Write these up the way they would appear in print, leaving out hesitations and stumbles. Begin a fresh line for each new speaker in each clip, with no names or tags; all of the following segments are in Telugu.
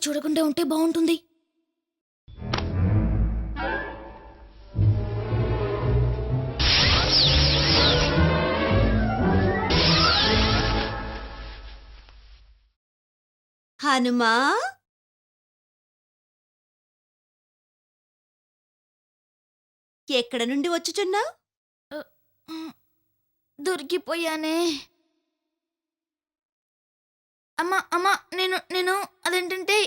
చూడకుండా ఉంటే బాగుంటుంది.
హనుమా, ఎక్కడ నుండి వచ్చుచున్నావు?
దొరికిపోయానే. అమ్మా అమ్మా, నేను నేను అదేంటంటే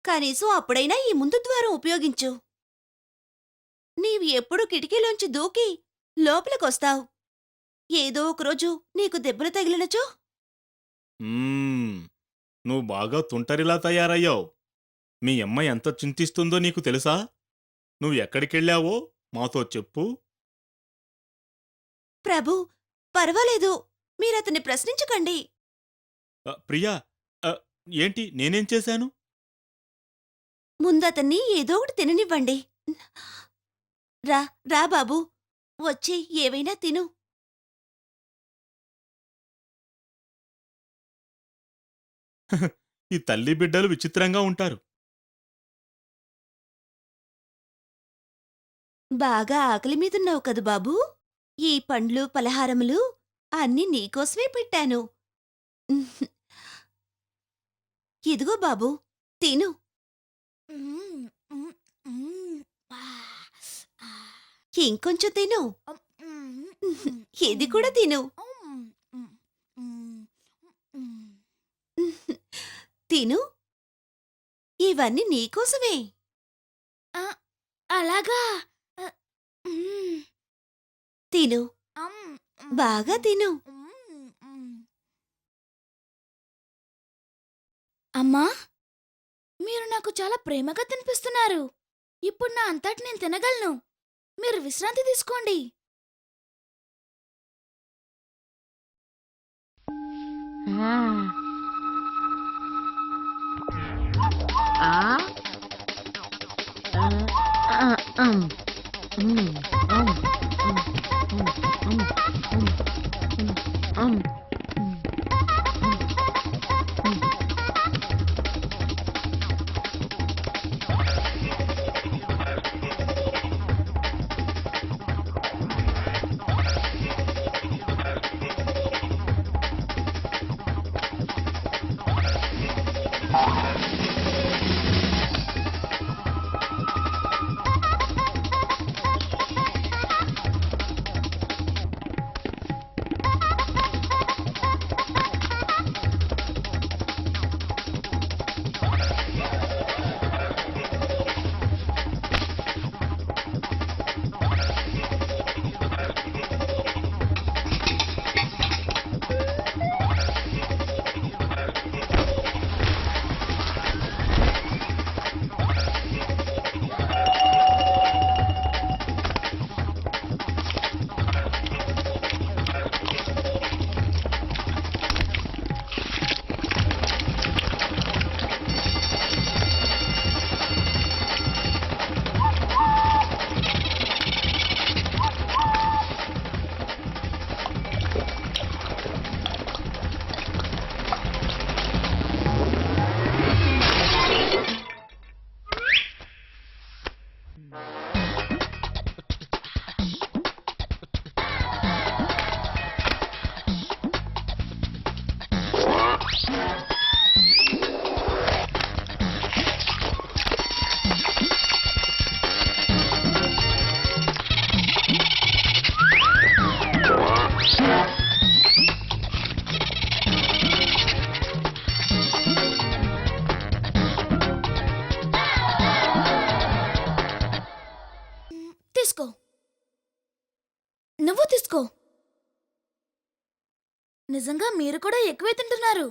కనీసం అప్పుడైనా ఈ ముందు ద్వారం ఉపయోగించు. నీవు ఎప్పుడు కిటికీలోంచి దూకి లోపలికొస్తావు. ఏదో ఒకరోజు నీకు దెబ్బలు తగిలినచో?
నువ్వు బాగా తుంటరిలా తయారయ్యావు. మీ అమ్మ ఎంత చింతిస్తుందో నీకు తెలుసా? నువ్వు ఎక్కడికెళ్ళావో మాతో చెప్పు.
ప్రభు, పర్వాలేదు, మీరతన్ని ప్రశ్నించకండి.
ప్రియా, ఏంటి నేనేం చేశాను?
ముందతన్ని ఏదో ఒకటి తిననివ్వండి. రా రా బాబూ, వచ్చి ఏవైనా తిను.
ఈ తల్లి బిడ్డలు విచిత్రంగా ఉంటారు.
బాగా ఆకలి మీదున్నావు కదు బాబూ. ఈ పండ్లు పలహారములు అన్నీ నీకోసమే పెట్టాను. ఇదిగో బాబూ, తిను. ఇంకొంచెం తిను. ఇది కూడా తిను. తిను, ఇవన్నీ నీకోసమే.
అలాగా.
తిను, బాగా తిను.
అమ్మా, మీరు నాకు చాలా ప్రేమగా తినిపిస్తున్నారు. ఇప్పుడు నా అంతటి నేను తినగలను. మీరు విశ్రాంతి తీసుకోండి. తీసుకో, నువ్వు తీసుకో. నిజంగా మీరు కూడా ఎక్కువే తింటున్నారు.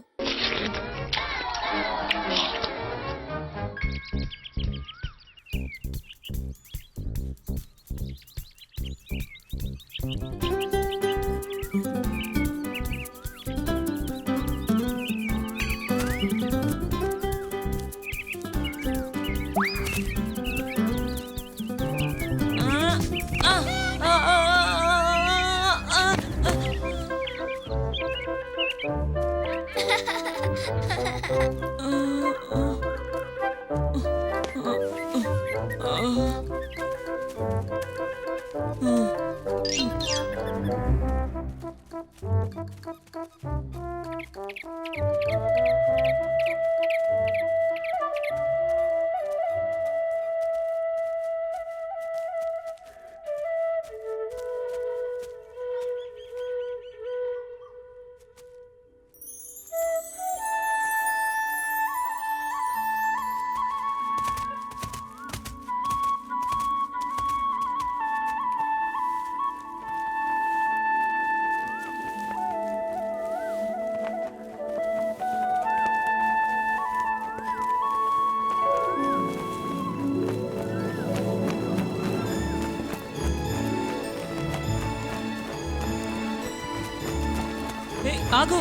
ఆగు.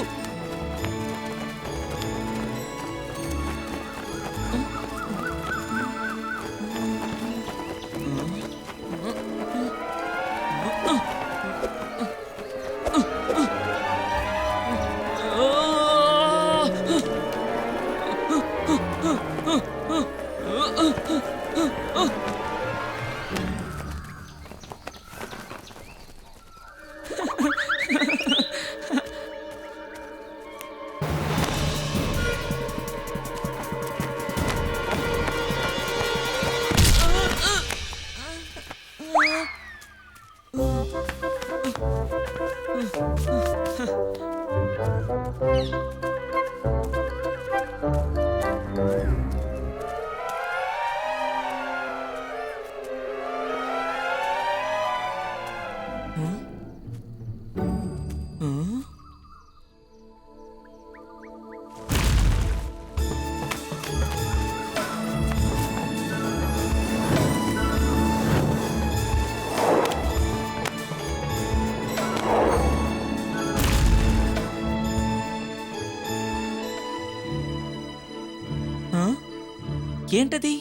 ఏంటది?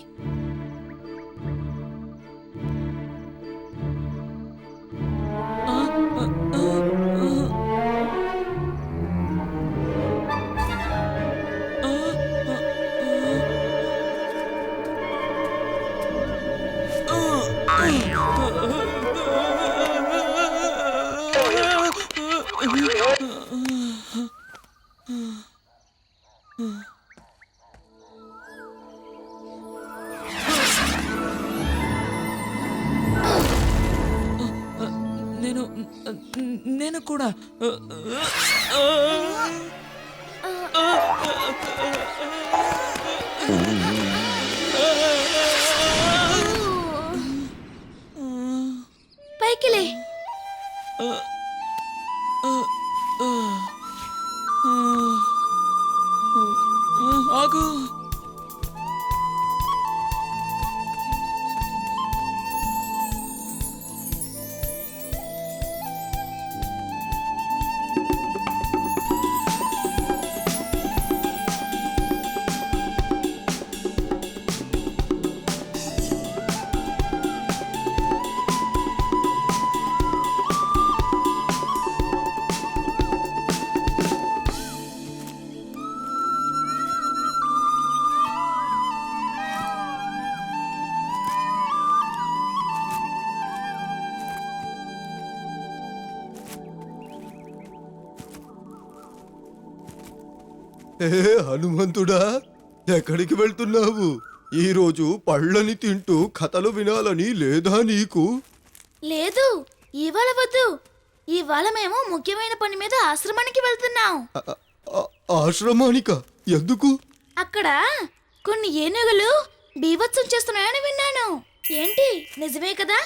నేను కూడా
పైకిలే.
ఆగు.
హనుమంతుడా, ఎక్కడికి వెళ్తున్నావు? ఈరోజు పళ్ళని తింటూ కథలు వినాలని లేదా నీకు?
లేదు, ఇవాళ వద్దు. ఇవాళ మేము ముఖ్యమైన పని మీద ఆశ్రమానికి వెళ్తున్నాం.
ఆశ్రమానిక? ఎందుకు?
అక్కడ కొన్ని ఏనుగులు బీభత్సం చేస్తున్నాయని విన్నాను. ఏంటి, నిజమే కదా?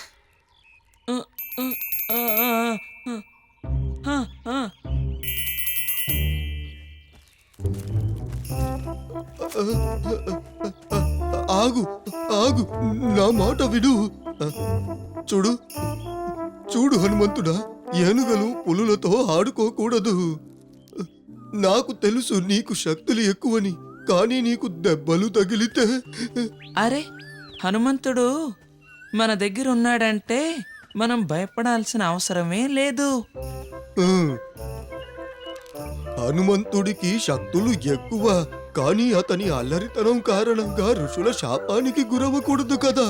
ఆగు ఆగు, నా మాట విను. చూడు చూడు హనుమంతుడా, ఏనుగలు పులులతో ఆడుకోకూడదు. నాకు తెలుసు నీకు శక్తులు ఎక్కువని, కానీ నీకు దెబ్బలు తగిలితే.
అరే, హనుమంతుడు మన దగ్గర ఉన్నాడంటే మనం భయపడాల్సిన అవసరమే లేదు.
హనుమంతుడికి శక్తులు ఎక్కువ, కానీ అతని అల్లరితనం కారణంగా ఋషుల శాపానికి గురవకూడదు కదా.